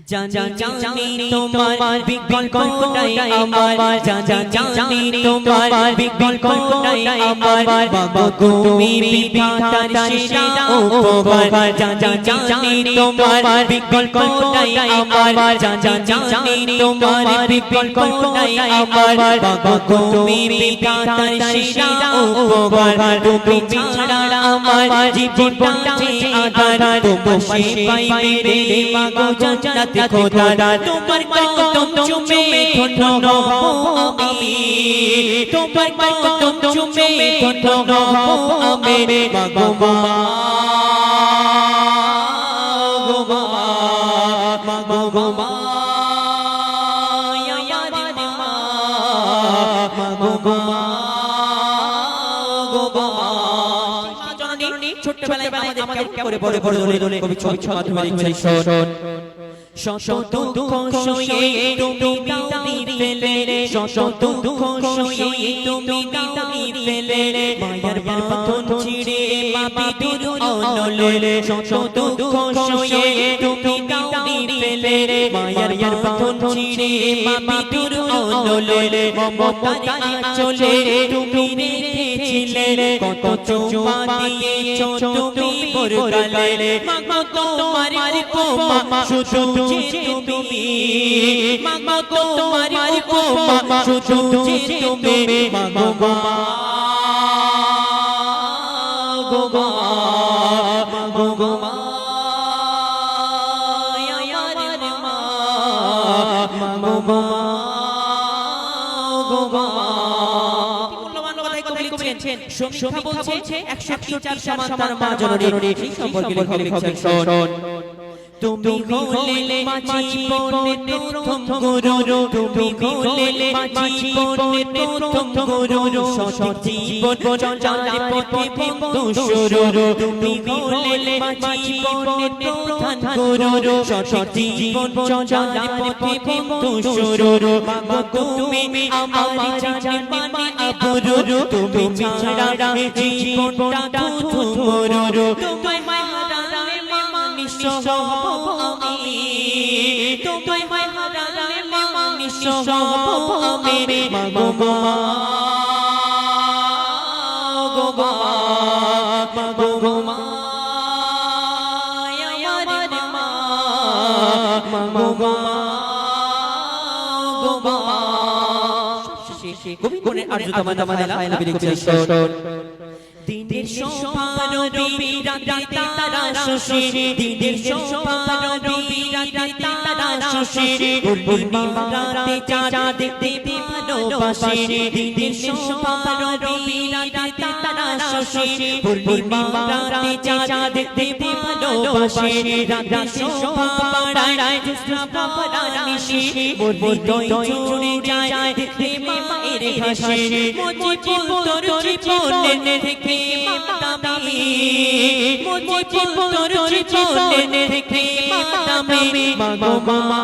জানি তোমার বিকল্প নাই আমার, জানি তোমার বিকল্প নাই আমার, বাবা তুমি বিধাতার সেরা উপহার। জানি তোমার বিকল্প নাই আমার, জানি তোমার বিকল্প নাই আমার, বাবা তুমি বিধাতার সেরা উপহার। তুমি ছাড়া আমার জীবনটাই আঁধার, তোমার সেবায় মেরে মাগো জান্নাত খোদা। তোমার কদম চুমে ধন্য হব আমি, তোমার কদম চুমে ধন্য হব আমি, মাগো মা গো মা, মাগো মা ইয়া রে মা, মাগো মা গো মা। ছোট্টবেলায় আমাদের কেমন করে বড় দোলে কবি ছবি মাধ্যমে লিখছেন, শত দুঃখ সয়ে তুমি দাওনি ফেলে, শত দুঃখ সয়ে তুমি দাওনি ফেলে, মায়ার বাঁধন ছিঁড়ে মা বিদুর অনলে, শত দুঃখ সয়ে তুমি দাওনি ফেলে, মায়ার বাঁধন ছিঁড়ে মা বিদুর অনলে, মমতার আঁচলে তুমি রেখেছিলে, কত চুমা দিয়েছো তুমি মোর গালে, মাগো তোমার উপমা শুধু যে তুমি, মাগো তোমার উপমা শুধু যে তুমি, মাগো মা গো মা, মাগো মা ইয়া রে মা, মাগো মা গো মা। মূল্যবান কথাই কবি লিখছেন, সমীক্ষা বলছে 104 সমান তার মা জননী, সেই সম্পর্কে লিখছেন শোন। তুমি হলে মাঝি বনে প্রথম গুরু, তুমি হলে মাঝি বনে প্রথম গুরু, সঠিক জীবন চলার পথে বন্ধু শুরু, তুমি হলে মাঝি বনে প্রধান গুরু, সঠিক জীবন চলার পথে বন্ধু শুরু, মাগো তুমি আমার জানের মানে আবরু, তুমি ছাড়া জীবনটা শুধু মরু, তোমায় হারালে মা নিঃস্ব হব আমি, তোমায় হারালে মা নিঃস্ব হব আমি, মাগো মা গো মা, মাগো মা ইয়া রে মা, মাগো মা গো মা। কবি কোনে আরজু তামান্না নবী লিখছেন শোন। দিনের শোভা রবি রাতে তারা শশী, দিনের শোভা রবি রাতে তারা শশী, পূর্ণিমা রাতে চাঁদ দেখতে ভালোবাসি, দিনের শোভা রবি রাতে তারা শশী, পূর্ণিমা রাতে চাঁদ দেখতে ভালোবাসি, রাতে শোভা বাড়ায় জ্যোৎস্না পরার নিশি, মোর হৃদয় জুড়ে যায় দেখতে মায়ের হাসি, মুজিবুর তোর জীবনে থেকে মাতামি, মুজিবুর তোর জীবনে থেকে মাতামি, মাগো মা